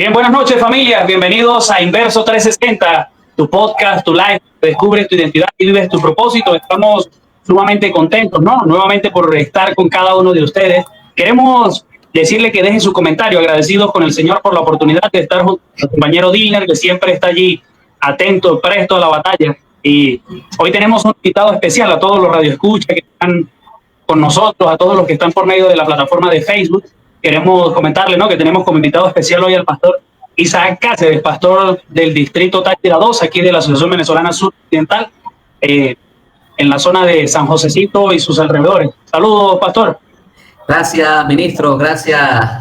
Bien, buenas noches, familia. Bienvenidos a Inverso 360, tu podcast, tu live. Descubres tu identidad y vives tu propósito. Estamos sumamente contentos, ¿no? Nuevamente por estar con cada uno de ustedes. Queremos decirle que dejen su comentario, agradecidos con el Señor por la oportunidad de estar junto a su compañero Dilner, que siempre está allí atento, presto a la batalla. Y hoy tenemos un invitado especial a todos los radioescuchas que están con nosotros, a todos los que están por medio de la plataforma de Facebook. Queremos comentarle, ¿no?, que tenemos como invitado especial hoy al pastor Isaac Cáceres, pastor del distrito Táchira 2, aquí de la Asociación Venezolana Suroccidental, en la zona de San Josecito y sus alrededores. Saludos, pastor. Gracias, ministro. Gracias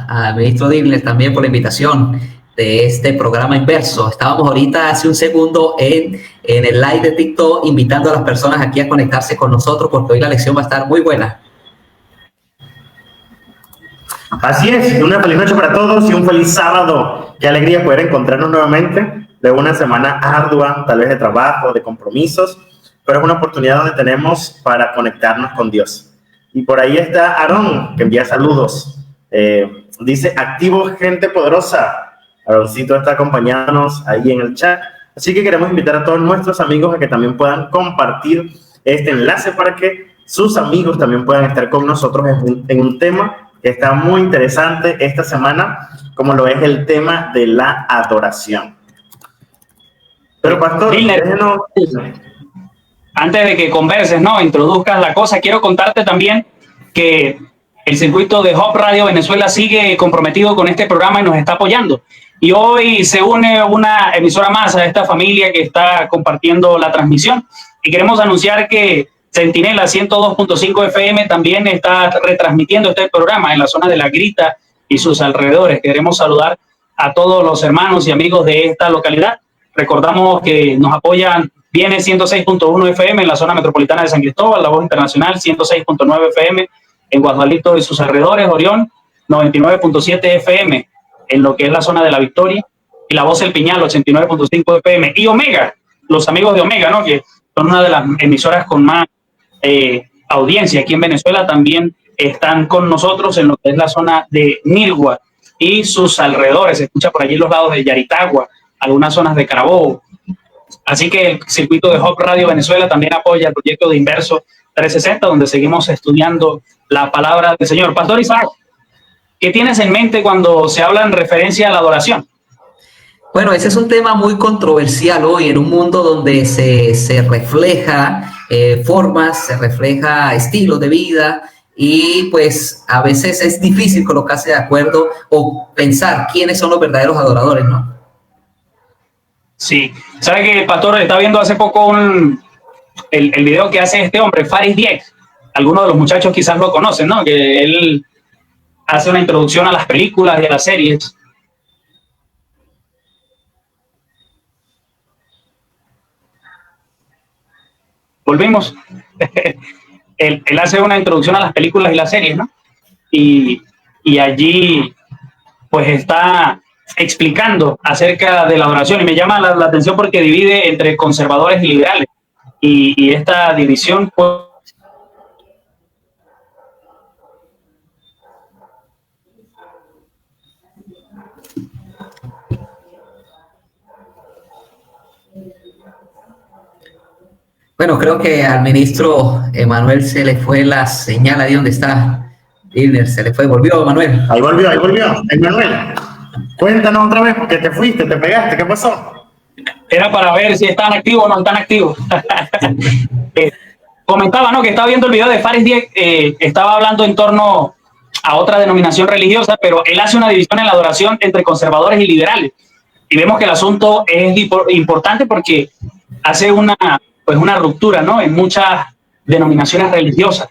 al ministro Dilner también por la invitación de este programa Inverso. Estábamos ahorita hace un segundo en el live de TikTok invitando a las personas aquí a conectarse con nosotros porque hoy la lección va a estar muy buena. Así es, una feliz noche para todos y un feliz sábado. Qué alegría poder encontrarnos nuevamente de una semana ardua, tal vez de trabajo, de compromisos, pero es una oportunidad donde tenemos para conectarnos con Dios. Y por ahí está Aarón, que envía saludos. Dice, activo gente poderosa. Aaroncito está acompañándonos ahí en el chat. Así que queremos invitar a todos nuestros amigos a que también puedan compartir este enlace para que sus amigos también puedan estar con nosotros en un tema que está muy interesante esta semana, como lo es el tema de la adoración. Pero pastor, déjenos... Antes de que converses, ¿no?, introduzcas la cosa, quiero contarte también que el circuito de Hub Radio Venezuela sigue comprometido con este programa y nos está apoyando. Y hoy se une una emisora más a esta familia que está compartiendo la transmisión. Y queremos anunciar que Centinela 102.5 FM también está retransmitiendo este programa en la zona de La Grita y sus alrededores. Queremos saludar a todos los hermanos y amigos de esta localidad. Recordamos que nos apoyan Viene 106.1 FM en la zona metropolitana de San Cristóbal, La Voz Internacional 106.9 FM en Guadualito y sus alrededores, Orión 99.7 FM en lo que es la zona de La Victoria, y La Voz El Piñal 89.5 FM, y Omega, los amigos de Omega, ¿no?, que son una de las emisoras con más audiencia aquí en Venezuela, también están con nosotros en lo que es la zona de Nirgua y sus alrededores. Se escucha por allí los lados de Yaritagua, algunas zonas de Carabobo. Así que el circuito de Hub Radio Venezuela también apoya el proyecto de Inverso 360, donde seguimos estudiando la palabra del Señor. Pastor Isaac, ¿qué tienes en mente cuando se habla en referencia a la adoración? Bueno, ese es un tema muy controversial hoy en un mundo donde se refleja formas, se refleja estilos de vida y pues a veces es difícil colocarse de acuerdo o pensar quiénes son los verdaderos adoradores, ¿no? Sí, ¿sabe que el pastor está viendo hace poco el video que hace este hombre, Faris Dieck? Algunos de los muchachos quizás lo conocen, ¿no? Que él hace una introducción a las películas y a las series. Volvimos. él hace una introducción a las películas y las series, ¿no? Y allí pues está explicando acerca de la adoración, y me llama la atención porque divide entre conservadores y liberales, y esta división pues, bueno, creo que al ministro Emanuel se le fue la señal ahí donde está Dilner, se le fue, volvió Emanuel. Ahí volvió, Emanuel. Cuéntanos otra vez, porque te fuiste, te pegaste, ¿qué pasó? Era para ver si están activos o no están activos. Comentaba, ¿no?, que estaba viendo el video de Faris Dieck, estaba hablando en torno a otra denominación religiosa, pero él hace una división en la adoración entre conservadores y liberales. Y vemos que el asunto es importante porque hace una ruptura, ¿no?, en muchas denominaciones religiosas.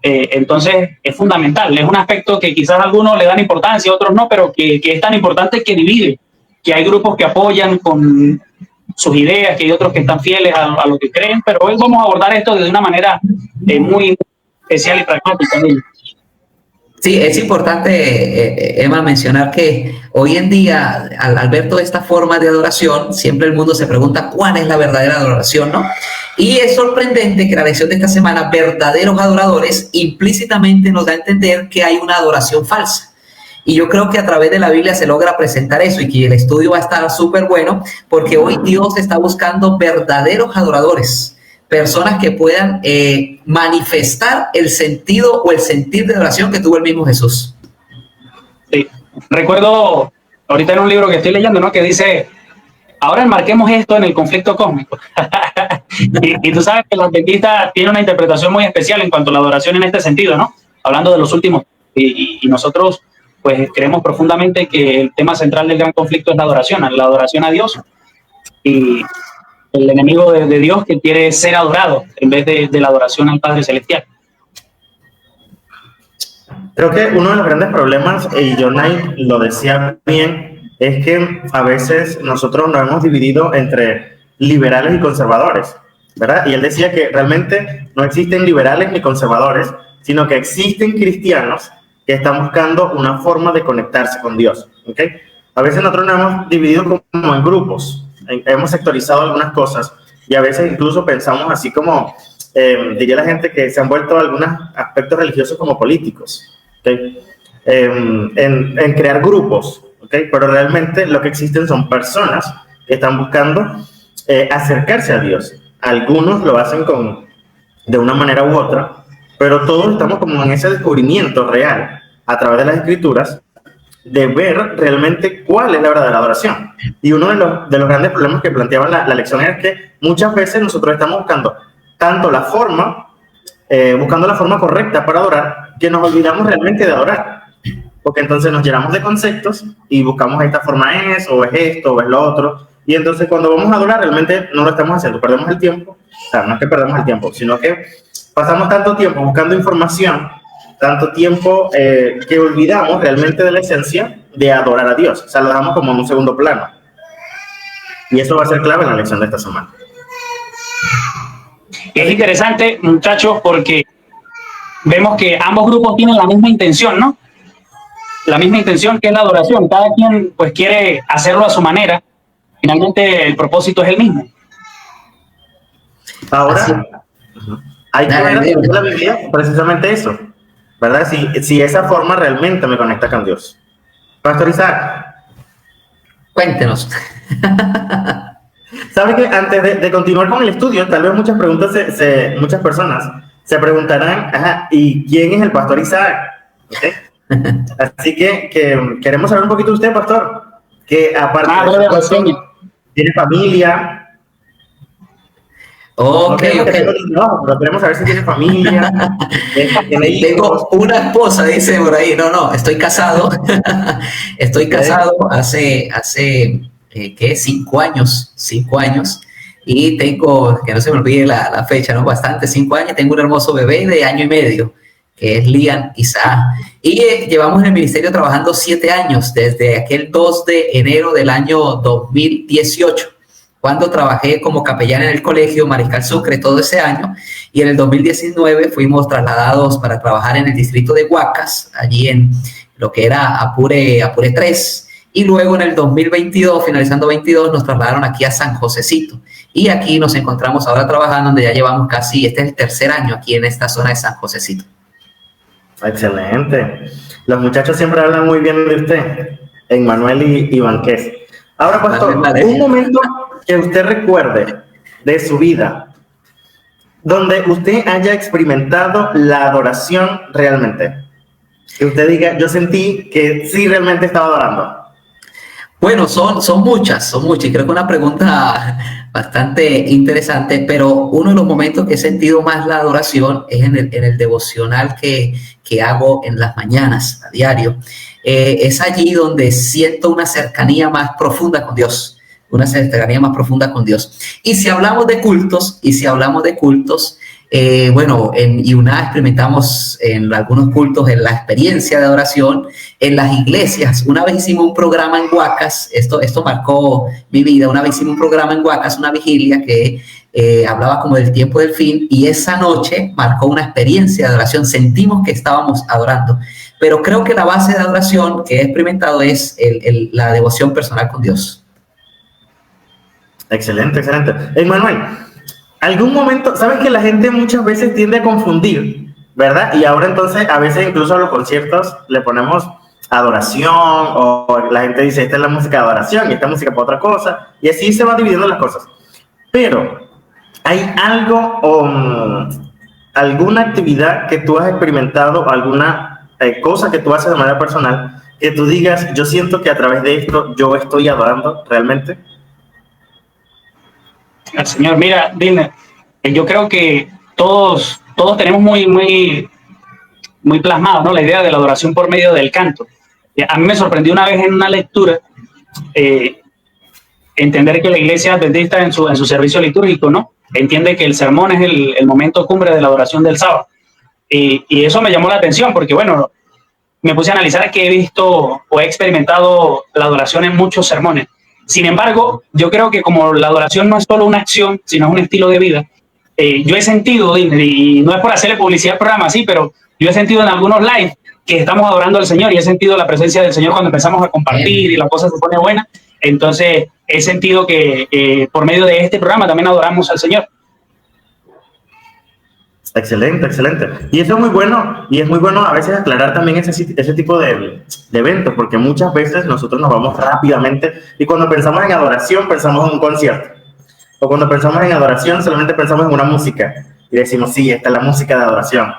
Entonces es fundamental, es un aspecto que quizás algunos le dan importancia, otros no, pero que es tan importante que divide, que hay grupos que apoyan con sus ideas, que hay otros que están fieles a lo que creen, pero hoy vamos a abordar esto de una manera muy especial y pragmática. Sí, es importante, Emma, mencionar que hoy en día, al ver toda esta forma de adoración, siempre el mundo se pregunta cuál es la verdadera adoración, ¿no? Y es sorprendente que la lección de esta semana, verdaderos adoradores, implícitamente nos da a entender que hay una adoración falsa. Y yo creo que a través de la Biblia se logra presentar eso y que el estudio va a estar súper bueno porque hoy Dios está buscando verdaderos adoradores, personas que puedan manifestar el sentido o el sentir de adoración que tuvo el mismo Jesús. Sí. Recuerdo ahorita en un libro que estoy leyendo, ¿no? Que dice, ahora enmarquemos esto en el conflicto cósmico. y tú sabes que el adventista tiene una interpretación muy especial en cuanto a la adoración en este sentido, ¿no? Hablando de los últimos. Y nosotros, pues, creemos profundamente que el tema central del gran conflicto es la adoración a Dios. Y el enemigo de Dios que quiere ser adorado en vez de la adoración al Padre Celestial. Creo que uno de los grandes problemas, y Jonay lo decía bien, es que a veces nosotros nos hemos dividido entre liberales y conservadores, ¿verdad? Y él decía que realmente no existen liberales ni conservadores, sino que existen cristianos que están buscando una forma de conectarse con Dios, ¿ok? A veces nosotros nos hemos dividido como en grupos, hemos sectorizado algunas cosas y a veces incluso pensamos así como, diría la gente, que se han vuelto algunos aspectos religiosos como políticos, ¿okay? En crear grupos, ¿okay? Pero realmente lo que existen son personas que están buscando acercarse a Dios. Algunos lo hacen de una manera u otra, pero todos estamos como en ese descubrimiento real a través de las escrituras de ver realmente cuál es la verdadera adoración. Y uno de los grandes problemas que planteaba la lección es que muchas veces nosotros estamos buscando tanto la forma, buscando la forma correcta para adorar, que nos olvidamos realmente de adorar. Porque entonces nos llenamos de conceptos y buscamos esta forma es, o es esto, o es lo otro. Y entonces cuando vamos a adorar realmente no lo estamos haciendo, perdemos el tiempo. O sea, no es que perdamos el tiempo, sino que pasamos tanto tiempo buscando información, tanto tiempo que olvidamos realmente de la esencia de adorar a Dios. O sea, lo dejamos como en un segundo plano. Y eso va a ser clave en la lección de esta semana. Es interesante, muchachos, porque vemos que ambos grupos tienen la misma intención, ¿no? La misma intención que es la adoración. Cada quien pues quiere hacerlo a su manera. Finalmente el propósito es el mismo. Ahora, hay que ver en la Biblia precisamente eso, ¿verdad? Si esa forma realmente me conecta con Dios. Pastor Isaac. Cuéntenos. ¿Sabe que antes de continuar con el estudio, tal vez muchas personas se preguntarán, ajá, ¿y quién es el Pastor Isaac? ¿Okay? Así que queremos saber un poquito de usted, pastor, que aparte de pastor, tiene familia. Okay. No, pero queremos saber si tiene familia. Tengo una esposa, dice por ahí. No, estoy casado. Estoy casado hace ¿qué? 5 años. Y tengo, que no se me olvide la fecha, ¿no? 5 años. Tengo un hermoso bebé de 1 año y medio, que es Lian Isaac. Y llevamos en el ministerio trabajando 7 años, desde aquel 2 de enero del año 2018, cuando trabajé como capellán en el colegio Mariscal Sucre todo ese año, y en el 2019 fuimos trasladados para trabajar en el distrito de Huacas, allí en lo que era Apure 3, y luego en el 2022, finalizando 22, nos trasladaron aquí a San Josecito, y aquí nos encontramos ahora trabajando, donde ya llevamos casi, este es el 3er año aquí en esta zona de San Josecito. Excelente. Los muchachos siempre hablan muy bien de usted, Emmanuel y Banqués. Ahora, pastor, un momento que usted recuerde de su vida donde usted haya experimentado la adoración realmente. Que usted diga, yo sentí que sí realmente estaba adorando. Bueno, son muchas, y creo que una pregunta bastante interesante, pero uno de los momentos que he sentido más la adoración es en el devocional que hago en las mañanas, a diario. Es allí donde siento una cercanía más profunda con Dios, Y si hablamos de cultos, bueno, en IUNA experimentamos en algunos cultos en la experiencia de adoración en las iglesias. Una vez hicimos un programa en Huacas, esto marcó mi vida. Una vez hicimos un programa en Huacas, una vigilia que hablaba como del tiempo del fin, y esa noche marcó una experiencia de adoración. Sentimos que estábamos adorando, pero creo que la base de adoración que he experimentado es la devoción personal con Dios. Excelente. Emmanuel, algún momento, ¿sabes que la gente muchas veces tiende a confundir, verdad? Y ahora entonces, a veces incluso a los conciertos le ponemos adoración, o la gente dice, esta es la música de adoración y esta música para otra cosa, y así se van dividiendo las cosas. Pero hay algo o alguna actividad que tú has experimentado, alguna cosa que tú haces de manera personal, que tú digas, yo siento que a través de esto yo estoy adorando realmente. Al Señor, mira, dime, yo creo que todos tenemos muy plasmado, ¿no?, la idea de la adoración por medio del canto. A mí me sorprendió una vez en una lectura entender que la iglesia adventista en su servicio litúrgico, ¿no?, entiende que el sermón es el momento cumbre de la adoración del sábado. Y eso me llamó la atención porque, bueno, me puse a analizar que he visto o he experimentado la adoración en muchos sermones. Sin embargo, yo creo que como la adoración no es solo una acción, sino es un estilo de vida, yo he sentido, y no es por hacerle publicidad al programa, sí, pero yo he sentido en algunos live que estamos adorando al Señor y he sentido la presencia del Señor cuando empezamos a compartir y la cosa se pone buena. Entonces, he sentido que por medio de este programa también adoramos al Señor. Excelente, excelente. Y eso es muy bueno, y es muy bueno a veces aclarar también ese tipo de eventos, porque muchas veces nosotros nos vamos rápidamente y cuando pensamos en adoración pensamos en un concierto, o cuando pensamos en adoración solamente pensamos en una música y decimos, sí, esta es la música de adoración.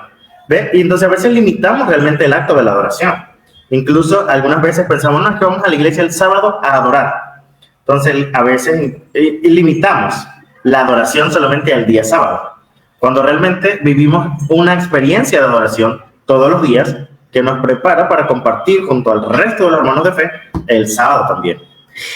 ¿Ve? Y entonces a veces limitamos realmente el acto de la adoración. Incluso algunas veces pensamos, no, es que vamos a la iglesia el sábado a adorar. Entonces a veces limitamos la adoración solamente al día sábado, cuando realmente vivimos una experiencia de adoración todos los días que nos prepara para compartir junto al resto de los hermanos de fe el sábado también.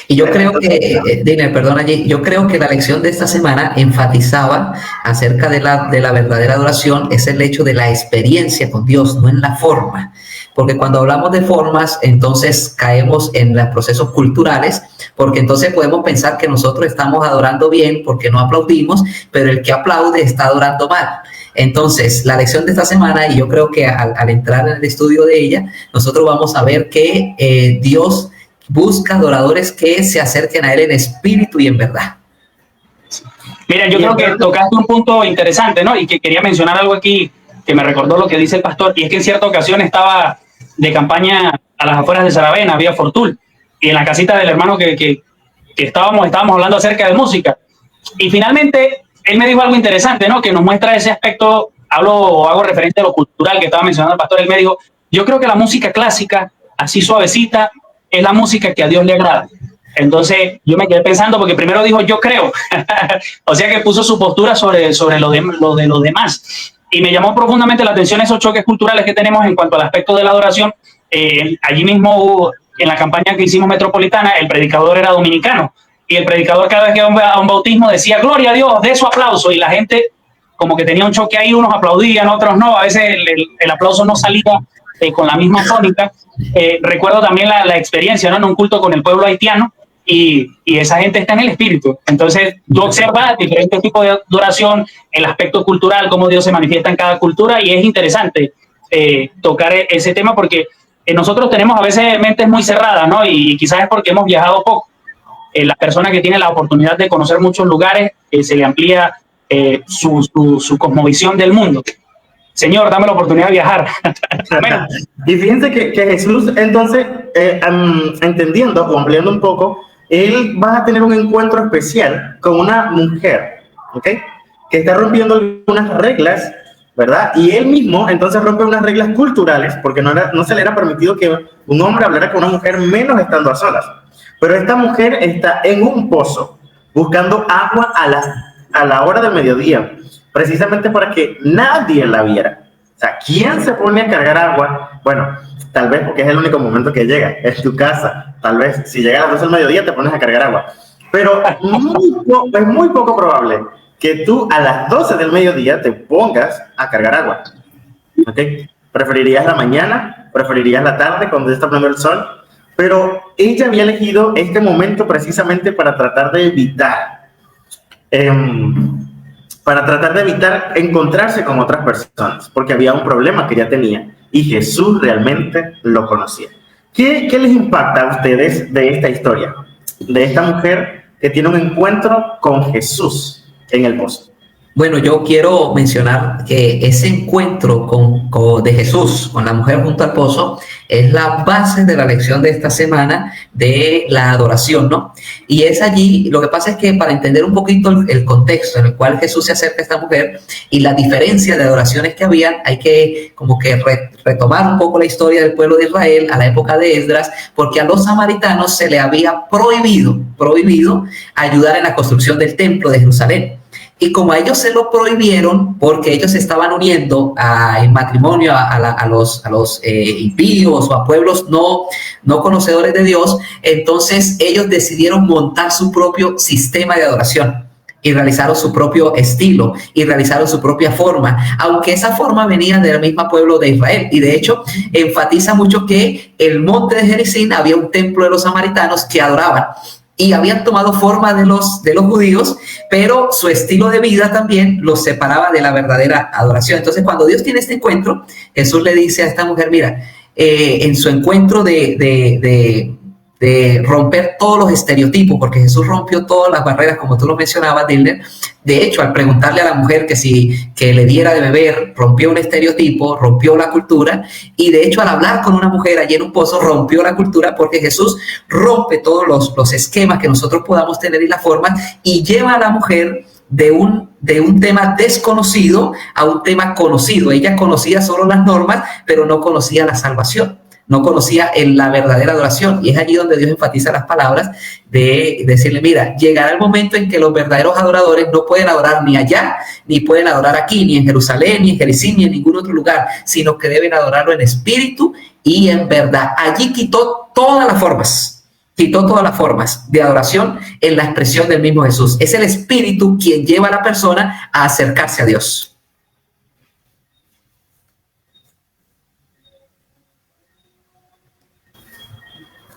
Y yo creo que, Diner, perdón allí, yo creo que la lección de esta semana enfatizaba acerca de la verdadera adoración, es el hecho de la experiencia con Dios, no en la forma. Porque cuando hablamos de formas, entonces caemos en los procesos culturales, porque entonces podemos pensar que nosotros estamos adorando bien porque no aplaudimos, pero el que aplaude está adorando mal. Entonces, la lección de esta semana, y yo creo que al entrar en el estudio de ella, nosotros vamos a ver que Dios busca adoradores que se acerquen a Él en espíritu y en verdad. Mira, yo creo que tocaste un punto interesante, ¿no? Y que quería mencionar algo aquí que me recordó lo que dice el pastor, y es que en cierta ocasión estaba de campaña a las afueras de Saravena, vía Fortul, y en la casita del hermano que estábamos hablando acerca de música. Y finalmente, él me dijo algo interesante, ¿no?, que nos muestra ese aspecto, hago referente a lo cultural que estaba mencionando el pastor. Él me dijo, yo creo que la música clásica, así suavecita, es la música que a Dios le agrada. Entonces yo me quedé pensando, porque primero dijo yo creo, o sea que puso su postura sobre lo de los demás. Y me llamó profundamente la atención esos choques culturales que tenemos en cuanto al aspecto de la adoración. Allí mismo, en la campaña que hicimos metropolitana, el predicador era dominicano, y el predicador cada vez que iba a un bautismo decía gloria a Dios, dé su aplauso, y la gente como que tenía un choque ahí, unos aplaudían, otros no, a veces el aplauso no salía con la misma tónica. Recuerdo también la experiencia, ¿no?, en un culto con el pueblo haitiano, y esa gente está en el espíritu. Entonces tú observas diferentes tipos de adoración, el aspecto cultural, cómo Dios se manifiesta en cada cultura, y es interesante tocar ese tema porque nosotros tenemos a veces mentes muy cerradas, ¿no? Y quizás es porque hemos viajado poco. Las personas que tienen la oportunidad de conocer muchos lugares, se le amplía su cosmovisión del mundo. Señor, dame la oportunidad de viajar. Y fíjense que Jesús, entonces, entendiendo o ampliando un poco, él va a tener un encuentro especial con una mujer, ¿ok?, que está rompiendo algunas reglas, ¿verdad? Y él mismo, entonces, rompe unas reglas culturales, porque no se le era permitido que un hombre hablara con una mujer, menos estando a solas. Pero esta mujer está en un pozo, buscando agua a la hora del mediodía, precisamente para que nadie la viera. O sea, ¿quién se pone a cargar agua? Bueno, tal vez porque es el único momento que llega, es tu casa. Tal vez si llega a las 12 del mediodía te pones a cargar agua. Pero es muy poco probable que tú a las 12 del mediodía te pongas a cargar agua. ¿Ok? ¿Preferirías la mañana? ¿Preferirías la tarde cuando ya está poniendo el sol? Pero ella había elegido este momento precisamente para tratar de evitar encontrarse con otras personas, porque había un problema que ella tenía y Jesús realmente lo conocía. ¿Qué les impacta a ustedes de esta historia? De esta mujer que tiene un encuentro con Jesús en el pozo. Bueno, yo quiero mencionar que ese encuentro de Jesús con la mujer junto al pozo es la base de la lección de esta semana de la adoración, ¿no? Y es allí, lo que pasa es que para entender un poquito el contexto en el cual Jesús se acerca a esta mujer y la diferencia de adoraciones que habían, hay que como que retomar un poco la historia del pueblo de Israel a la época de Esdras, porque a los samaritanos se le había prohibido ayudar en la construcción del templo de Jerusalén. Y como a ellos se lo prohibieron, porque ellos se estaban uniendo en matrimonio a los impíos o a pueblos no conocedores de Dios, entonces ellos decidieron montar su propio sistema de adoración y realizaron su propio estilo y realizaron su propia forma, aunque esa forma venía del mismo pueblo de Israel. Y de hecho enfatiza mucho que el monte de Gerizim había un templo de los samaritanos que adoraban, y habían tomado forma de los judíos, pero su estilo de vida también los separaba de la verdadera adoración. Entonces, cuando Dios tiene este encuentro, Jesús le dice a esta mujer, mira, en su encuentro de romper todos los estereotipos, porque Jesús rompió todas las barreras, como tú lo mencionabas, Dilner. De hecho, al preguntarle a la mujer que le diera de beber, rompió un estereotipo, rompió la cultura, y de hecho al hablar con una mujer allí en un pozo, rompió la cultura, porque Jesús rompe todos los esquemas que nosotros podamos tener y las formas, y lleva a la mujer de un tema desconocido a un tema conocido. Ella conocía solo las normas, pero no conocía la salvación, no conocía la verdadera adoración. Y es allí donde Dios enfatiza las palabras de decirle, mira, llegará el momento en que los verdaderos adoradores no pueden adorar ni allá, ni pueden adorar aquí, ni en Jerusalén, ni en Gerizim, ni en ningún otro lugar, sino que deben adorarlo en espíritu y en verdad. Allí quitó todas las formas de adoración en la expresión del mismo Jesús. Es el espíritu quien lleva a la persona a acercarse a Dios.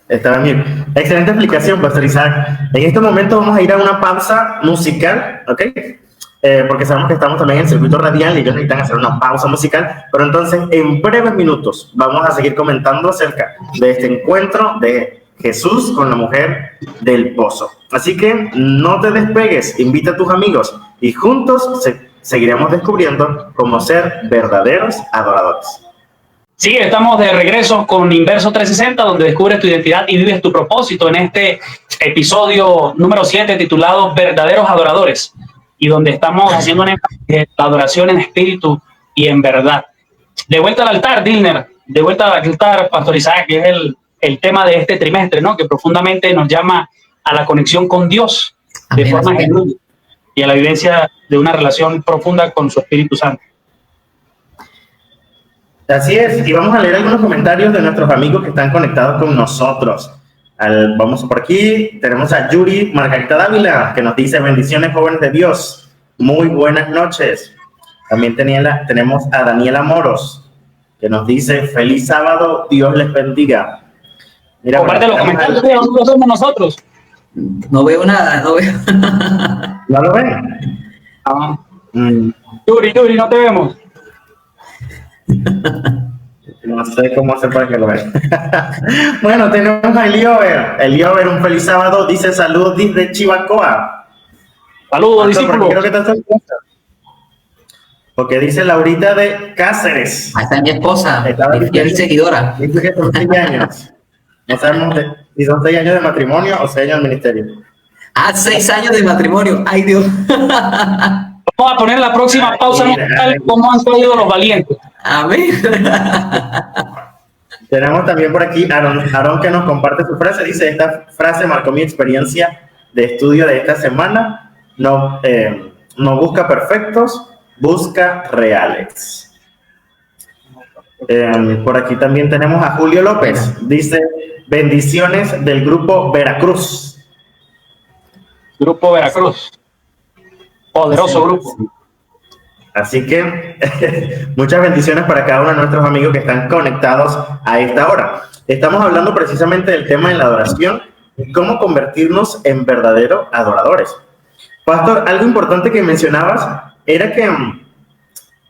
Está bien. Excelente explicación, Pastor Isaac. En este momento vamos a ir a una pausa musical, ¿ok? Porque sabemos que estamos también en el circuito radial y ellos necesitan hacer una pausa musical. Pero entonces, en breves minutos, vamos a seguir comentando acerca de este encuentro de Jesús con la mujer del pozo. Así que no te despegues, invita a tus amigos y juntos seguiremos descubriendo cómo ser verdaderos adoradores. Sí, estamos de regreso con Inverso 360, donde descubres tu identidad y vives tu propósito en este episodio número 7 titulado Verdaderos Adoradores, y donde estamos haciendo un énfasis en la adoración en espíritu y en verdad. De vuelta al altar, Dilner, de vuelta al altar, Pastor Isaac, que es el tema de este trimestre, ¿no? Que profundamente nos llama a la conexión con Dios de forma genuina y a la vivencia de una relación profunda con su Espíritu Santo. Así es, y vamos a leer algunos comentarios de nuestros amigos que están conectados con nosotros. Vamos por aquí, tenemos a Yuri Margarita Dávila, que nos dice, bendiciones jóvenes de Dios, muy buenas noches. También tenemos a Daniela Moros, que nos dice, feliz sábado, Dios les bendiga. Mira, comparte los comentarios, no somos nosotros. No veo nada, no veo. ¿No lo ven? Ah. Yuri, no te vemos. No sé cómo hacer para que lo vean. Bueno, tenemos a Eliover, un feliz sábado, dice saludos desde Chivacoa. Saludos, discípulos. Quiero que te hagas cuenta. Porque dice Laurita de Cáceres. Ahí está mi esposa, mi fiel seguidora. Dice que son 6 años. No sabemos si son 6 años de matrimonio o 6 años de ministerio. 6 años de matrimonio. Ay, Dios. Vamos a poner la próxima pausa musical, como han salido los valientes. Amén. Tenemos también por aquí Aaron que nos comparte su frase. Dice, esta frase marcó mi experiencia de estudio de esta semana. No busca perfectos, busca reales. Por aquí también tenemos a Julio López. Dice, bendiciones del grupo Veracruz. Grupo Veracruz. Poderoso grupo. Así que muchas bendiciones para cada uno de nuestros amigos que están conectados a esta hora. Estamos hablando precisamente del tema de la adoración y cómo convertirnos en verdaderos adoradores. Pastor, algo importante que mencionabas era que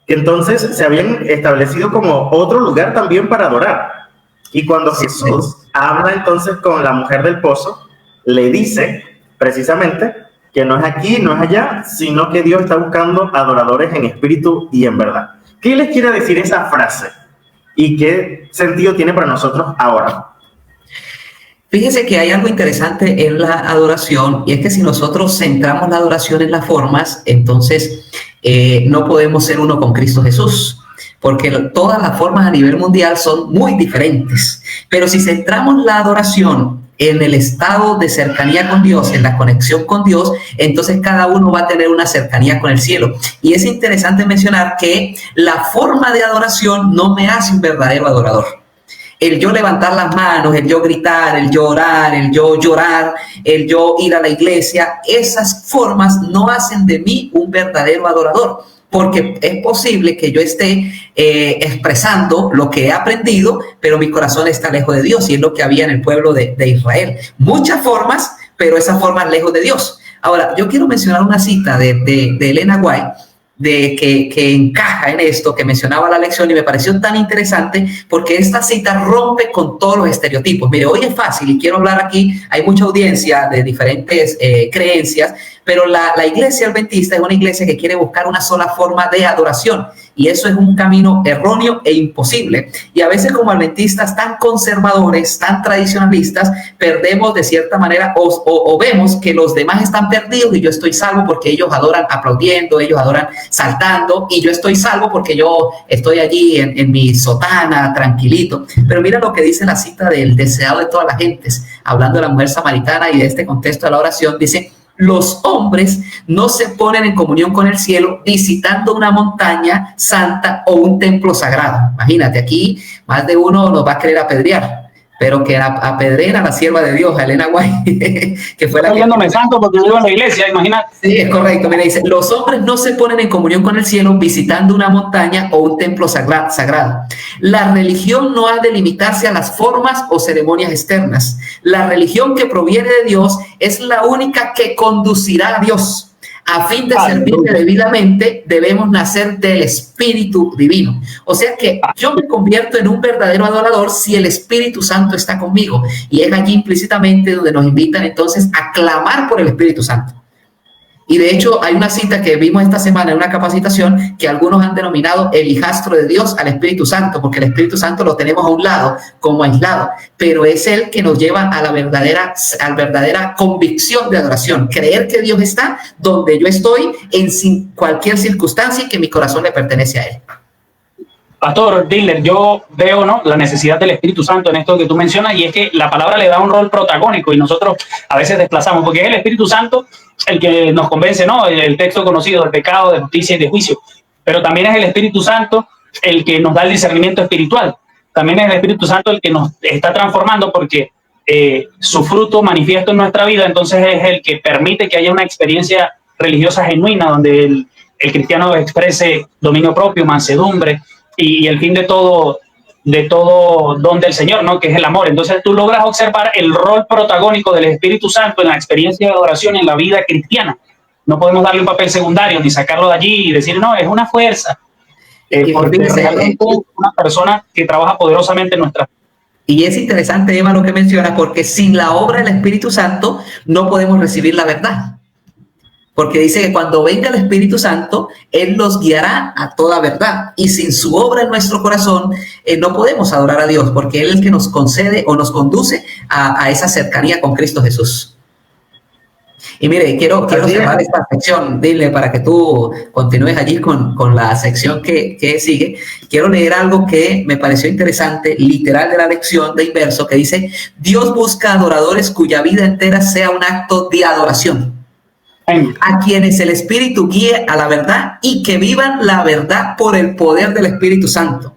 entonces se habían establecido como otro lugar también para adorar. Y cuando Jesús habla entonces con la mujer del pozo, le dice precisamente que no es aquí, no es allá, sino que Dios está buscando adoradores en espíritu y en verdad. ¿Qué les quiere decir esa frase? ¿Y qué sentido tiene para nosotros ahora? Fíjense que hay algo interesante en la adoración, y es que si nosotros centramos la adoración en las formas, entonces no podemos ser uno con Cristo Jesús, porque todas las formas a nivel mundial son muy diferentes. Pero si centramos la adoración en el estado de cercanía con Dios, en la conexión con Dios, entonces cada uno va a tener una cercanía con el cielo. Y es interesante mencionar que la forma de adoración no me hace un verdadero adorador. El yo levantar las manos, el yo gritar, el yo orar, el yo llorar, el yo ir a la iglesia, esas formas no hacen de mí un verdadero adorador, porque es posible que yo esté expresando lo que he aprendido, pero mi corazón está lejos de Dios, y es lo que había en el pueblo de Israel. Muchas formas, pero esas formas lejos de Dios. Ahora, yo quiero mencionar una cita de Elena White, que encaja en esto que mencionaba la lección, y me pareció tan interesante porque esta cita rompe con todos los estereotipos. Mire, hoy es fácil y quiero hablar aquí, hay mucha audiencia de diferentes creencias, pero la iglesia adventista es una iglesia que quiere buscar una sola forma de adoración, y eso es un camino erróneo e imposible. Y a veces, como adventistas tan conservadores, tan tradicionalistas, perdemos de cierta manera o vemos que los demás están perdidos y yo estoy salvo porque ellos adoran aplaudiendo, ellos adoran saltando, y yo estoy salvo porque yo estoy allí en mi sotana tranquilito. Pero mira lo que dice la cita del deseado de todas las gentes, hablando de la mujer samaritana y de este contexto de la oración. Dice: los hombres no se ponen en comunión con el cielo visitando una montaña santa o un templo sagrado. Imagínate, aquí más de uno nos va a querer apedrear, pero que apedrean a la sierva de Dios, a Elena White, que fue la que... Estoy santo porque vivo en la iglesia, imagínate. Sí, es correcto. Mira, dice: los hombres no se ponen en comunión con el cielo visitando una montaña o un templo sagrado. La religión no ha de limitarse a las formas o ceremonias externas. La religión que proviene de Dios es la única que conducirá a Dios. A fin de servirle debidamente, debemos nacer del Espíritu Divino. O sea que yo me convierto en un verdadero adorador si el Espíritu Santo está conmigo. Y es allí implícitamente donde nos invitan entonces a clamar por el Espíritu Santo. Y de hecho hay una cita que vimos esta semana en una capacitación que algunos han denominado el hijastro de Dios al Espíritu Santo, porque el Espíritu Santo lo tenemos a un lado como aislado, pero es él que nos lleva a la verdadera convicción de adoración, creer que Dios está donde yo estoy en cualquier circunstancia y que mi corazón le pertenece a él. Pastor Diller, yo veo, ¿no?, la necesidad del Espíritu Santo en esto que tú mencionas, y es que la palabra le da un rol protagónico y nosotros a veces desplazamos, porque es el Espíritu Santo el que nos convence, ¿no?, el texto conocido del pecado, de justicia y de juicio, pero también es el Espíritu Santo el que nos da el discernimiento espiritual, también es el Espíritu Santo el que nos está transformando, porque su fruto manifiesto en nuestra vida, entonces es el que permite que haya una experiencia religiosa genuina donde el cristiano exprese dominio propio, mansedumbre, y el fin de todo don del Señor, ¿no?, que es el amor. Entonces tú logras observar el rol protagónico del Espíritu Santo en la experiencia de adoración en la vida cristiana. No podemos darle un papel secundario ni sacarlo de allí y decir, no, es una fuerza. Porque realmente es una persona que trabaja poderosamente en nuestra vida. Y es interesante, Emma, lo que menciona, porque sin la obra del Espíritu Santo no podemos recibir la verdad. Porque dice que cuando venga el Espíritu Santo, Él nos guiará a toda verdad. Y sin su obra en nuestro corazón, no podemos adorar a Dios, porque Él es el que nos concede o nos conduce a esa cercanía con Cristo Jesús. Y mire, quiero cerrar esta sección, dile, para que tú continúes allí con la sección que sigue. Quiero leer algo que me pareció interesante, literal de la lección de inverso, que dice: Dios busca adoradores cuya vida entera sea un acto de adoración, a quienes el Espíritu guíe a la verdad y que vivan la verdad por el poder del Espíritu Santo.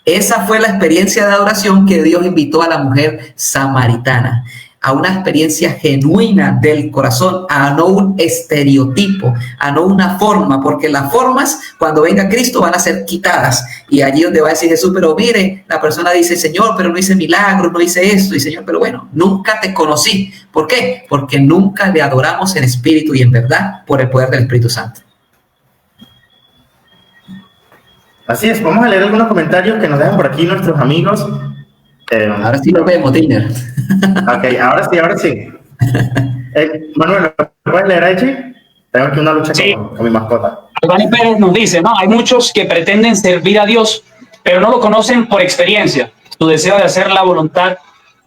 Esa fue la experiencia de adoración que Dios invitó a la mujer samaritana, a una experiencia genuina del corazón, a no un estereotipo, a no una forma, porque las formas cuando venga Cristo van a ser quitadas, y allí donde va a decir Jesús, pero mire, la persona dice, Señor, pero no hice milagros, no hice esto, y Señor, pero bueno, nunca te conocí. ¿Por qué? Porque nunca le adoramos en espíritu y en verdad por el poder del Espíritu Santo. Así es, vamos a leer algunos comentarios que nos dejan por aquí nuestros amigos. Ahora sí lo vemos, Diner. Ok, ahora sí. Manuel, ¿me puedes leer ahí? Tengo aquí una lucha con mi mascota. Albani Pérez nos dice, no, hay muchos que pretenden servir a Dios, pero no lo conocen por experiencia. Su deseo de hacer la voluntad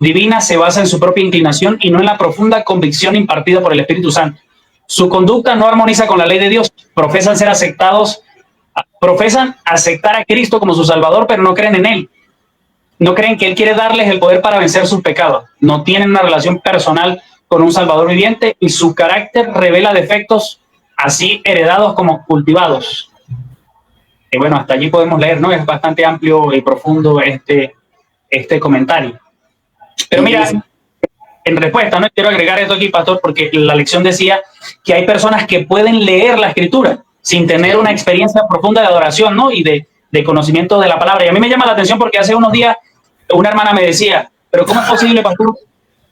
divina se basa en su propia inclinación y no en la profunda convicción impartida por el Espíritu Santo. Su conducta no armoniza con la ley de Dios. Profesan aceptar a Cristo como su Salvador, pero no creen en Él. No creen que Él quiere darles el poder para vencer sus pecados. No tienen una relación personal con un Salvador viviente y su carácter revela defectos así heredados como cultivados. Y bueno, hasta allí podemos leer, ¿no? Es bastante amplio y profundo este comentario. Pero mira, en respuesta, no quiero agregar esto aquí, pastor, porque la lección decía que hay personas que pueden leer la Escritura sin tener una experiencia profunda de adoración, ¿no? Y de conocimiento de la palabra. Y a mí me llama la atención porque hace unos días una hermana me decía, pero ¿cómo es posible, pastor?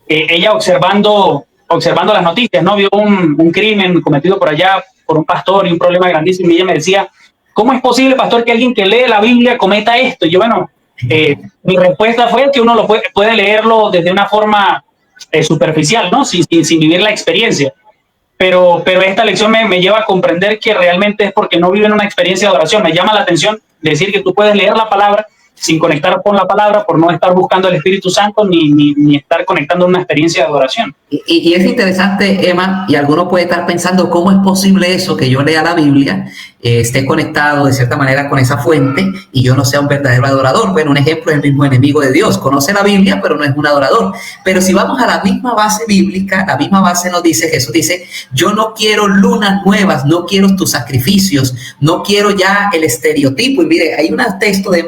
Ella observando las noticias, ¿no? Vio un crimen cometido por allá por un pastor y un problema grandísimo. Y ella me decía, ¿cómo es posible, pastor, que alguien que lee la Biblia cometa esto? Y yo, bueno, mi respuesta fue que uno lo puede leerlo desde una forma superficial, ¿no? Sin vivir la experiencia. Pero esta lección me lleva a comprender que realmente es porque no viven una experiencia de adoración. Me llama la atención decir que tú puedes leer la palabra sin conectar con la palabra por no estar buscando el Espíritu Santo ni estar conectando una experiencia de adoración. Y es interesante, Emma, y alguno puede estar pensando cómo es posible eso, que yo lea la Biblia, esté conectado de cierta manera con esa fuente y yo no sea un verdadero adorador. Bueno, un ejemplo es el mismo enemigo de Dios. Conoce la Biblia, pero no es un adorador. Pero si vamos a la misma base bíblica, la misma base nos dice, Jesús dice, yo no quiero lunas nuevas, no quiero tus sacrificios, no quiero ya el estereotipo. Y mire, hay un texto de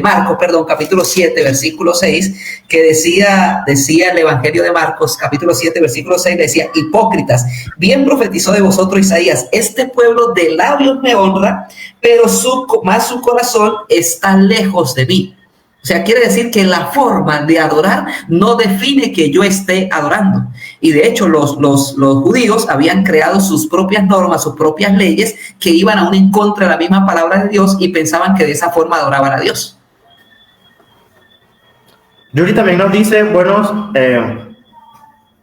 Marcos, capítulo 7, versículo 6, que decía el Evangelio de Marcos, capítulo 7, versículo 6, decía, hipócritas, bien profetizó de vosotros Isaías, este pueblo de labios me honra, pero su corazón está lejos de mí. O sea, quiere decir que la forma de adorar no define que yo esté adorando. Y de hecho, los judíos habían creado sus propias normas, sus propias leyes, que iban aún en contra de la misma palabra de Dios y pensaban que de esa forma adoraban a Dios. Yuri también nos dice,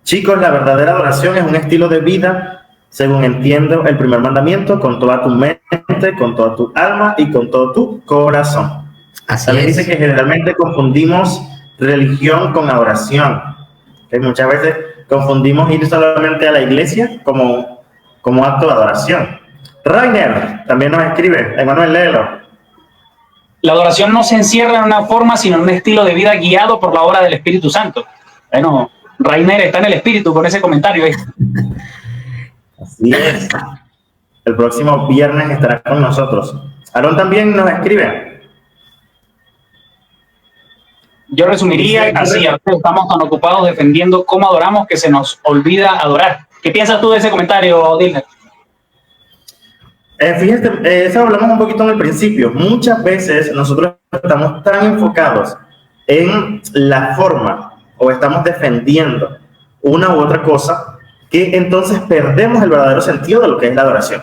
chicos, la verdadera adoración es un estilo de vida, según entiendo el primer mandamiento, con toda tu mente, con toda tu alma y con todo tu corazón. También dice que generalmente confundimos religión con adoración. Que muchas veces confundimos ir solamente a la iglesia como acto de adoración. Rainer también nos escribe, Emanuel, léelo. La adoración no se encierra en una forma, sino en un estilo de vida guiado por la obra del Espíritu Santo. Bueno, Rainer está en el Espíritu con ese comentario. Así es. El próximo viernes estará con nosotros. Aarón también nos escribe. Yo resumiría así, estamos tan ocupados defendiendo cómo adoramos que se nos olvida adorar. ¿Qué piensas tú de ese comentario, Dilner? Fíjate, eso hablamos un poquito en el principio. Muchas veces nosotros estamos tan enfocados en la forma o estamos defendiendo una u otra cosa que entonces perdemos el verdadero sentido de lo que es la adoración.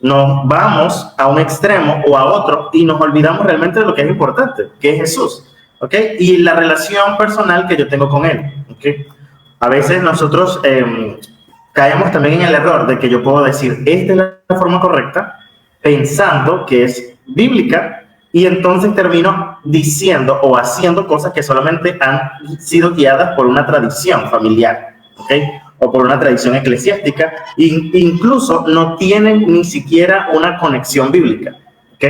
Nos vamos a un extremo o a otro y nos olvidamos realmente de lo que es importante, que es Jesús, ¿ok? Y la relación personal que yo tengo con Él, ¿ok? A veces nosotros caemos también en el error de que yo puedo decir, esta es la forma correcta, pensando que es bíblica, y entonces termino diciendo o haciendo cosas que solamente han sido guiadas por una tradición familiar, ¿ok? O por una tradición eclesiástica, e incluso no tienen ni siquiera una conexión bíblica, ¿ok?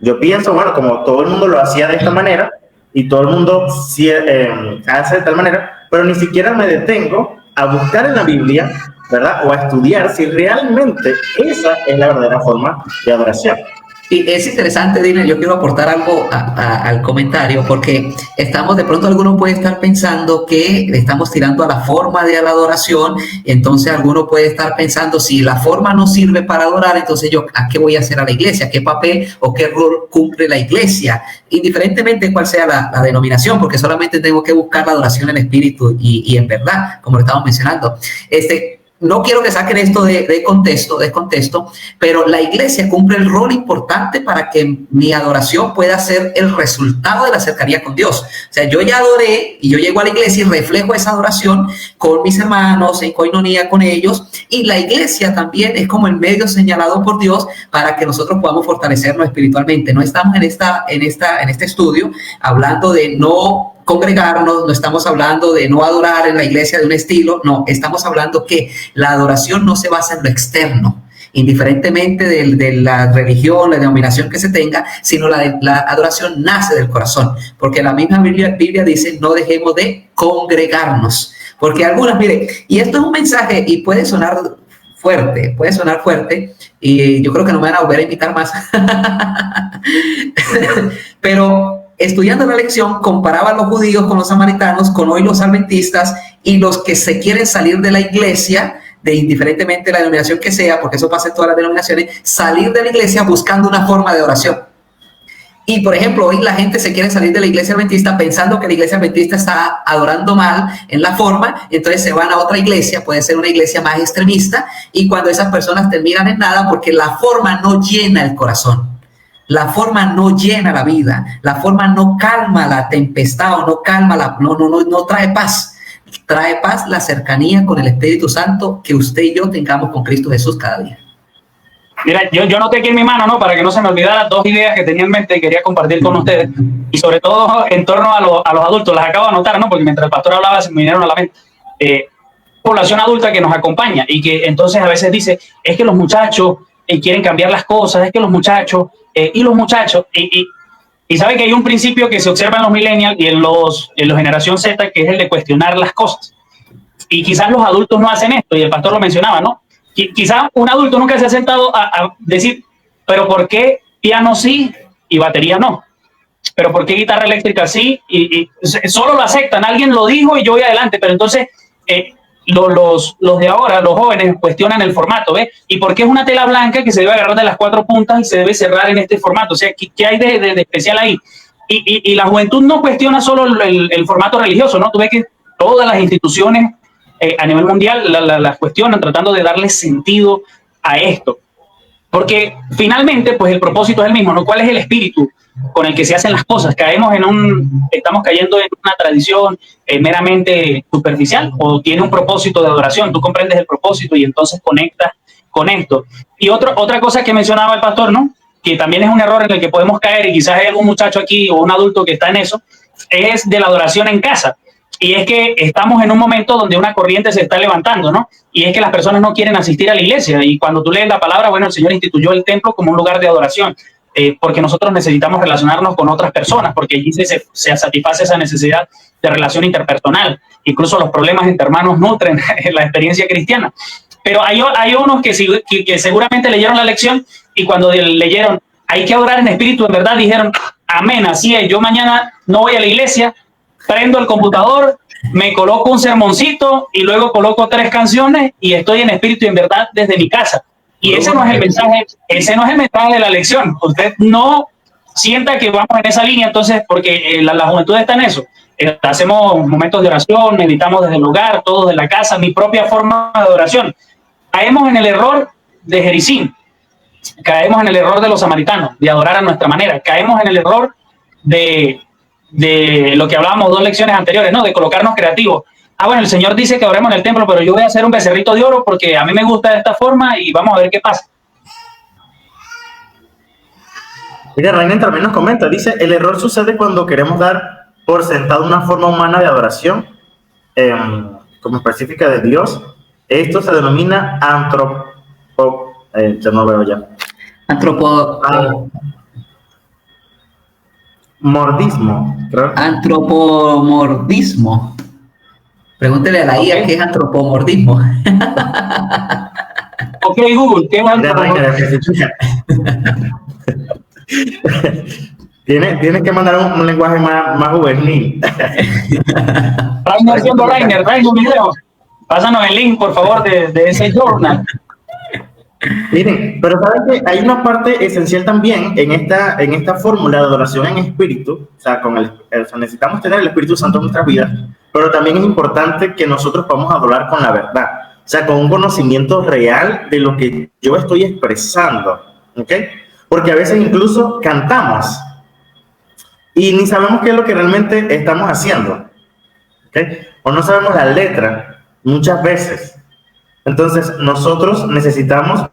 Yo pienso, bueno, como todo el mundo lo hacía de esta manera, y todo el mundo hace de tal manera, pero ni siquiera me detengo a buscar en la Biblia, ¿verdad? O a estudiar si realmente esa es la verdadera forma de adoración. Y es interesante, Dina, yo quiero aportar algo al comentario, porque de pronto alguno puede estar pensando que estamos tirando a la forma de la adoración, entonces alguno puede estar pensando, si la forma no sirve para adorar, entonces yo, ¿a qué voy a hacer a la iglesia? ¿Qué papel o qué rol cumple la iglesia? Indiferentemente cuál sea la denominación, porque solamente tengo que buscar la adoración en espíritu y en verdad, como lo estamos mencionando. no quiero que saquen esto de contexto, pero la iglesia cumple el rol importante para que mi adoración pueda ser el resultado de la cercanía con Dios. O sea, yo ya adoré y yo llego a la iglesia y reflejo esa adoración con mis hermanos, en coinonía con ellos, y la iglesia también es como el medio señalado por Dios para que nosotros podamos fortalecernos espiritualmente. No estamos en este estudio hablando de no congregarnos, no estamos hablando de no adorar en la iglesia de un estilo, no, estamos hablando que la adoración no se basa en lo externo, indiferentemente de la religión, la denominación que se tenga, sino la adoración nace del corazón, porque la misma Biblia dice, no dejemos de congregarnos, porque algunas, mire, y esto es un mensaje y puede sonar fuerte, y yo creo que no me van a volver a invitar más, pero estudiando la lección, comparaba a los judíos con los samaritanos, con hoy los adventistas y los que se quieren salir de la iglesia, de indiferentemente la denominación que sea, porque eso pasa en todas las denominaciones, salir de la iglesia buscando una forma de oración. Y, por ejemplo, hoy la gente se quiere salir de la iglesia adventista pensando que la iglesia adventista está adorando mal en la forma, entonces se van a otra iglesia, puede ser una iglesia más extremista, y cuando esas personas terminan en nada, porque la forma no llena el corazón. La forma no llena la vida, la forma no calma la tempestad o no calma no trae paz. Trae paz la cercanía con el Espíritu Santo que usted y yo tengamos con Cristo Jesús cada día. Mira, yo noté aquí en mi mano, ¿no? Para que no se me olvidaran 2 ideas que tenía en mente y quería compartir con ustedes, y sobre todo en torno a los adultos, las acabo de anotar, ¿no? Porque mientras el pastor hablaba se me vinieron a la mente. Población adulta que nos acompaña y que entonces a veces dice, es que los muchachos quieren cambiar las cosas, es que los muchachos, y sabe que hay un principio que se observa en los millennials y en los generación Z, que es el de cuestionar las cosas. Y quizás los adultos no hacen esto, y el pastor lo mencionaba, ¿no? Quizás un adulto nunca se ha sentado a decir, pero ¿por qué piano sí y batería no? ¿Pero por qué guitarra eléctrica sí? Y solo lo aceptan, alguien lo dijo y yo voy adelante, pero entonces los de ahora, los jóvenes, cuestionan el formato, ¿ves? ¿Y por qué es una tela blanca que se debe agarrar de las 4 puntas y se debe cerrar en este formato? O sea, ¿qué hay de especial ahí? Y la juventud no cuestiona solo el formato religioso, ¿no? Tú ves que todas las instituciones a nivel mundial las cuestionan tratando de darle sentido a esto. Porque finalmente, pues el propósito es el mismo, ¿no? ¿Cuál es el espíritu con el que se hacen las cosas? Estamos cayendo en una tradición meramente superficial, o tiene un propósito de adoración. Tú comprendes el propósito y entonces conectas con esto. Y otra cosa que mencionaba el pastor, ¿no? Que también es un error en el que podemos caer, y quizás hay algún muchacho aquí o un adulto que está en eso, es de la adoración en casa. Y es que estamos en un momento donde una corriente se está levantando, ¿no? Y es que las personas no quieren asistir a la iglesia. Y cuando tú lees la palabra, bueno, el Señor instituyó el templo como un lugar de adoración, porque nosotros necesitamos relacionarnos con otras personas, porque allí se satisface esa necesidad de relación interpersonal. Incluso los problemas entre hermanos nutren la experiencia cristiana. Pero hay unos que seguramente leyeron la lección, y cuando leyeron, hay que adorar en espíritu, en verdad, dijeron, amén, así es, yo mañana no voy a la iglesia, prendo el computador, me coloco un sermoncito y luego coloco 3 canciones y estoy en espíritu y en verdad desde mi casa. Y ese no es el mensaje de la lección. Usted no sienta que vamos en esa línea, entonces, porque la juventud está en eso. Hacemos momentos de oración, meditamos desde el hogar, todos de la casa, mi propia forma de oración. Caemos en el error de Jericín, caemos en el error de los samaritanos, de adorar a nuestra manera, caemos en el error de lo que hablábamos 2 lecciones anteriores, ¿no? De colocarnos creativos. Bueno, el Señor dice que oremos en el templo, pero yo voy a hacer un becerrito de oro porque a mí me gusta de esta forma y vamos a ver qué pasa. Mira, Rainer también nos comenta, dice, el error sucede cuando queremos dar por sentado una forma humana de adoración como específica de Dios. Esto se denomina yo no veo ya. Mordismo, creo. Antropomordismo. Pregúntele a la IA qué es antropomordismo. Ok, Google, ¿qué es antropomordismo? Tienes que mandar un lenguaje más juvenil. Rainer siendo Rainer, trae un video. Pásanos el link, por favor, de ese journal. Miren, pero saben que hay una parte esencial también en esta fórmula de adoración en espíritu, o sea, necesitamos tener el Espíritu Santo en nuestras vidas, pero también es importante que nosotros podamos adorar con la verdad. o sea, con un conocimiento real de lo que yo estoy expresando, ¿ok? Porque a veces incluso cantamos y ni sabemos qué es lo que realmente estamos haciendo, ¿ok? O no sabemos la letra muchas veces. Entonces, nosotros necesitamos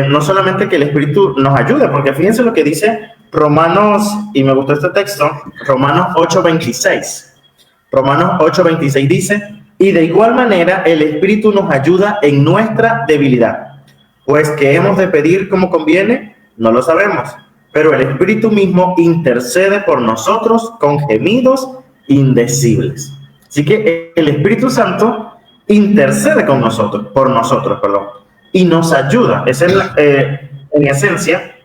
no solamente que el Espíritu nos ayude, porque fíjense lo que dice Romanos, y me gustó este texto, Romanos 8:26. Romanos 8:26 dice, y de igual manera el Espíritu nos ayuda en nuestra debilidad, pues que hemos de pedir como conviene, no lo sabemos, pero el Espíritu mismo intercede por nosotros con gemidos indecibles. Así que el Espíritu Santo intercede con nosotros, por nosotros, perdón, y nos ayuda. Es en esencia,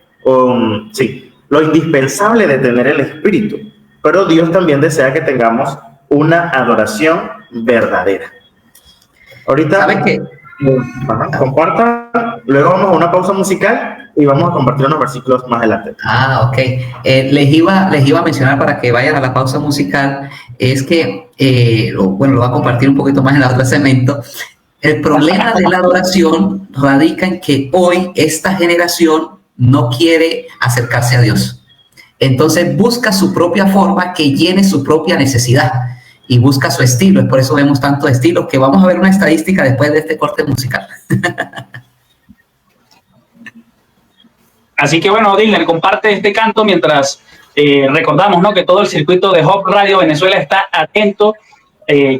sí, lo indispensable de tener el Espíritu, pero Dios también desea que tengamos una adoración verdadera. Ahorita, ¿Sabes qué? Compartan, luego vamos a una pausa musical y vamos a compartir unos versículos más adelante. Ok. Les iba a mencionar para que vayan a la pausa musical, es que, lo voy a compartir un poquito más en el otro segmento. El problema de la adoración radica en que hoy esta generación no quiere acercarse a Dios. Entonces busca su propia forma que llene su propia necesidad y busca su estilo. Es por eso vemos tantos estilos que vamos a ver una estadística después de este corte musical. Así que bueno, Dylan, comparte este canto mientras recordamos, ¿no?, que todo el circuito de Hope Radio Venezuela está atento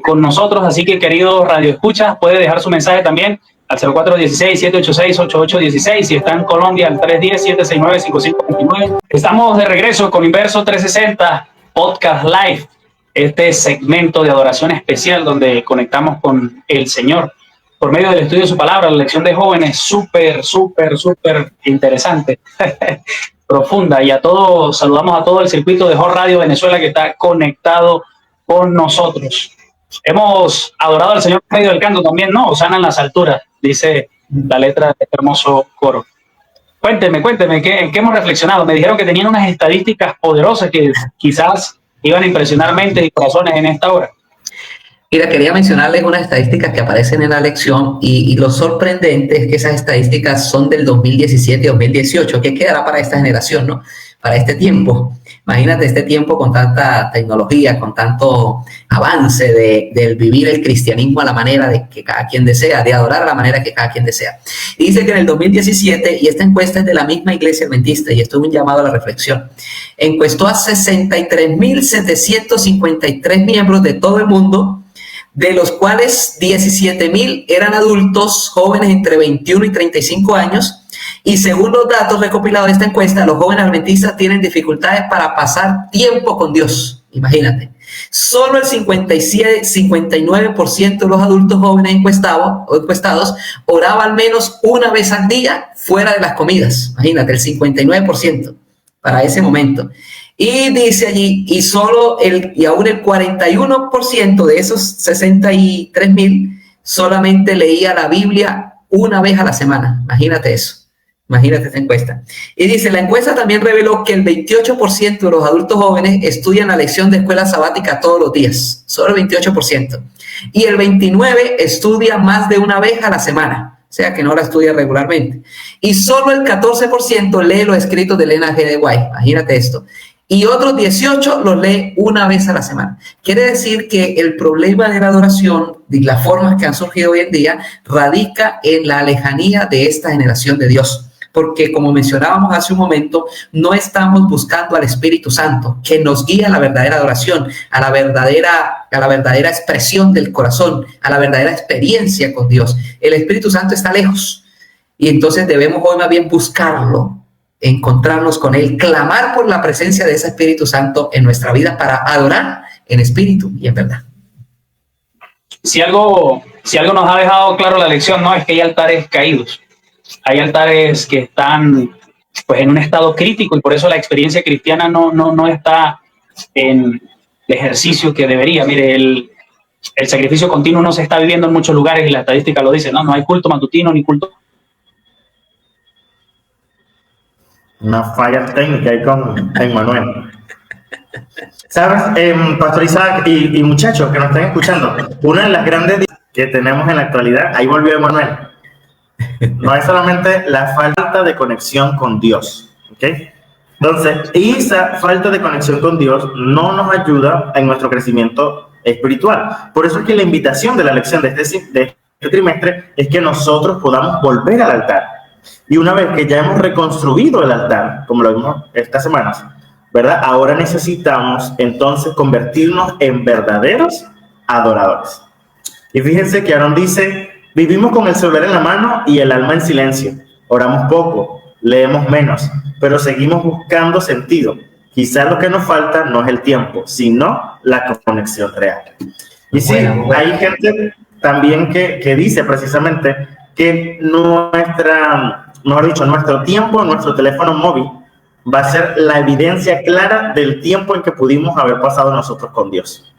con nosotros. Así que, queridos radioescuchas, puede dejar su mensaje también al 0416-786-8816. Si está en Colombia, al 310-769-5529. Estamos de regreso con Inverso 360 Podcast Live, este segmento de adoración especial donde conectamos con el Señor por medio del estudio de su palabra. La lección de jóvenes súper interesante, profunda. Y saludamos a todo el circuito de Hope Radio Venezuela que está conectado con nosotros. Hemos adorado al Señor por medio del canto también, ¿no? Hosana en las alturas, dice la letra de este hermoso coro. Cuénteme, ¿en qué hemos reflexionado? Me dijeron que tenían unas estadísticas poderosas que quizás iban a impresionar mentes y corazones en esta hora. Mira, quería mencionarles unas estadísticas que aparecen en la lección y lo sorprendente es que esas estadísticas son del 2017-2018. ¿Qué quedará para esta generación, no? Para este tiempo. Imagínate este tiempo con tanta tecnología, con tanto avance del vivir el cristianismo a la manera de que cada quien desea, de adorar a la manera que cada quien desea. Y dice que en el 2017, y esta encuesta es de la misma Iglesia Adventista, y esto es un llamado a la reflexión, encuestó a 63.753 miembros de todo el mundo, de los cuales 17.000 eran adultos jóvenes entre 21 y 35 años, y según los datos recopilados de esta encuesta, los jóvenes adventistas tienen dificultades para pasar tiempo con Dios. Imagínate. Solo el 59% de los adultos jóvenes encuestados oraba al menos una vez al día fuera de las comidas. Imagínate, el 59% para ese momento. Y dice allí, y aún el 41% de esos 63.000 solamente leía la Biblia una vez a la semana. Imagínate eso. Imagínate esta encuesta. Y dice, la encuesta también reveló que el 28% de los adultos jóvenes estudian la lección de escuela sabática todos los días. Solo el 28%. Y el 29% estudia más de una vez a la semana. O sea, que no la estudia regularmente. Y solo el 14% lee los escritos de Elena G. de White. Imagínate esto. Y otros 18 los lee una vez a la semana. Quiere decir que el problema de la adoración, de las formas que han surgido hoy en día, radica en la lejanía de esta generación de Dios. Porque, como mencionábamos hace un momento, no estamos buscando al Espíritu Santo, que nos guíe a la verdadera adoración, a la verdadera expresión del corazón, a la verdadera experiencia con Dios. El Espíritu Santo está lejos y entonces debemos hoy más bien buscarlo, encontrarnos con Él, clamar por la presencia de ese Espíritu Santo en nuestra vida para adorar en espíritu y en verdad. Si algo nos ha dejado claro la lección, ¿no?, es que hay altares caídos. Hay altares que están pues en un estado crítico y por eso la experiencia cristiana no está en el ejercicio que debería. Mire, el sacrificio continuo no se está viviendo en muchos lugares y la estadística lo dice, no hay culto matutino ni culto. Una falla técnica ahí con Manuel. ¿Sabes, Pastor Isaac y muchachos que nos están escuchando? Una de las grandes que tenemos en la actualidad, ahí volvió Emanuel, no es solamente la falta de conexión con Dios, ¿ok? Entonces, esa falta de conexión con Dios no nos ayuda en nuestro crecimiento espiritual. Por eso es que la invitación de la lección de este trimestre es que nosotros podamos volver al altar. Y una vez que ya hemos reconstruido el altar, como lo vimos estas semanas, ¿verdad? Ahora necesitamos entonces convertirnos en verdaderos adoradores. Y fíjense que Aarón dice, vivimos con el celular en la mano y el alma en silencio. Oramos poco, leemos menos, pero seguimos buscando sentido. Quizás lo que nos falta no es el tiempo, sino la conexión real. Y sí, hay gente también que dice precisamente que nuestro tiempo, nuestro teléfono móvil, va a ser la evidencia clara del tiempo en que pudimos haber pasado nosotros con Dios.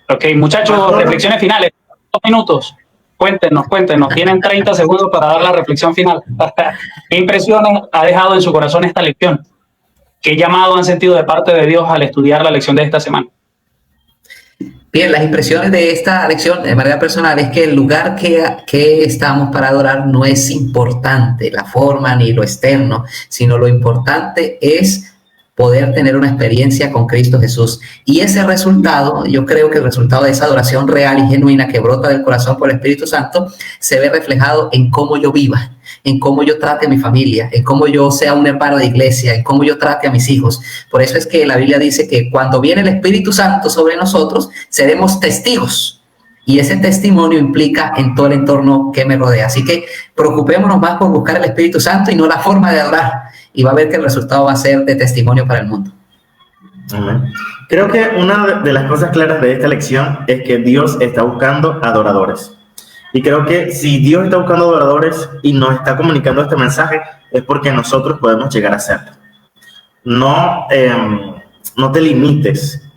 Ok, muchachos, reflexiones finales. 2 minutos. Cuéntenos. Tienen 30 segundos para dar la reflexión final. ¿Qué impresiones ha dejado en su corazón esta lección? ¿Qué llamado han sentido de parte de Dios al estudiar la lección de esta semana? Bien, las impresiones de esta lección de manera personal es que el lugar que estamos para adorar no es importante, la forma ni lo externo, sino lo importante es poder tener una experiencia con Cristo Jesús. Y ese resultado, yo creo que el resultado de esa adoración real y genuina que brota del corazón por el Espíritu Santo, se ve reflejado en cómo yo viva, en cómo yo trate a mi familia, en cómo yo sea un hermano de iglesia, en cómo yo trate a mis hijos. Por eso es que la Biblia dice que cuando viene el Espíritu Santo sobre nosotros, seremos testigos. Y ese testimonio implica en todo el entorno que me rodea. Así que preocupémonos más por buscar el Espíritu Santo y no la forma de adorar. Y va a ver que el resultado va a ser de testimonio para el mundo. Amén. Creo que una de las cosas claras de esta lección es que Dios está buscando adoradores. Y creo que si Dios está buscando adoradores y nos está comunicando este mensaje, es porque nosotros podemos llegar a hacerlo. No te limites.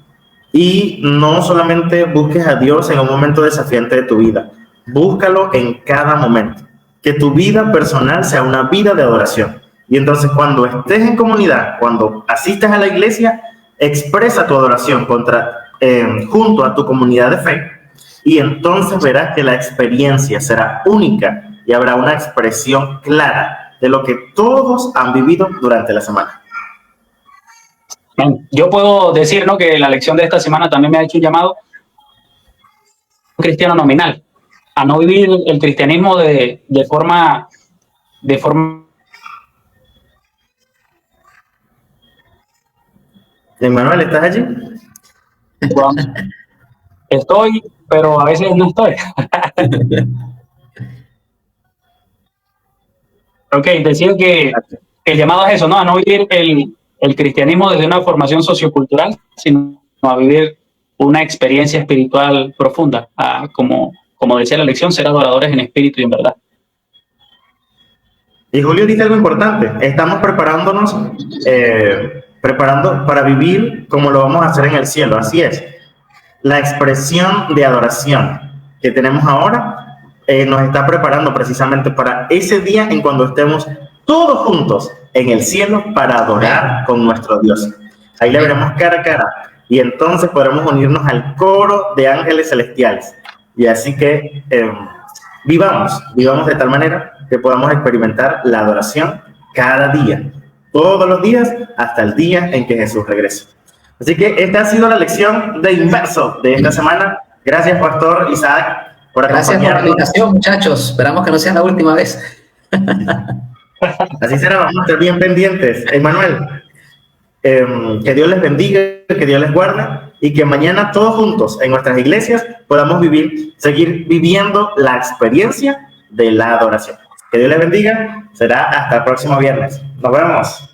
Y no solamente busques a Dios en un momento desafiante de tu vida. Búscalo en cada momento. Que tu vida personal sea una vida de adoración. Y entonces cuando estés en comunidad, cuando asistas a la iglesia, expresa tu adoración junto a tu comunidad de fe, y entonces verás que la experiencia será única y habrá una expresión clara de lo que todos han vivido durante la semana. Yo puedo decir, ¿no?, que la lección de esta semana también me ha hecho un llamado un cristiano nominal, a no vivir el cristianismo de forma Manuel, ¿estás allí? Estoy, pero a veces no estoy. Ok, decía que el llamado es eso, ¿no? A no vivir el cristianismo desde una formación sociocultural, sino a vivir una experiencia espiritual profunda, como decía la lección, ser adoradores en espíritu y en verdad. Y Julio dice algo importante, estamos preparándonos para vivir como lo vamos a hacer en el cielo. Así es, la expresión de adoración que tenemos ahora nos está preparando precisamente para ese día en cuando estemos todos juntos en el cielo para adorar con nuestro Dios. Ahí le veremos cara a cara y entonces podremos unirnos al coro de ángeles celestiales. Y así que vivamos de tal manera que podamos experimentar la adoración cada día, todos los días, hasta el día en que Jesús regrese. Así que esta ha sido la lección de Inmerso de esta semana. Gracias, Pastor Isaac, por acompañarnos. Gracias por la invitación, muchachos. Esperamos que no sea la última vez. Así será, vamos a estar bien pendientes. Emanuel, que Dios les bendiga, que Dios les guarde y que mañana todos juntos en nuestras iglesias podamos seguir viviendo la experiencia de la adoración. Que Dios les bendiga. Será hasta el próximo viernes. Nos vemos.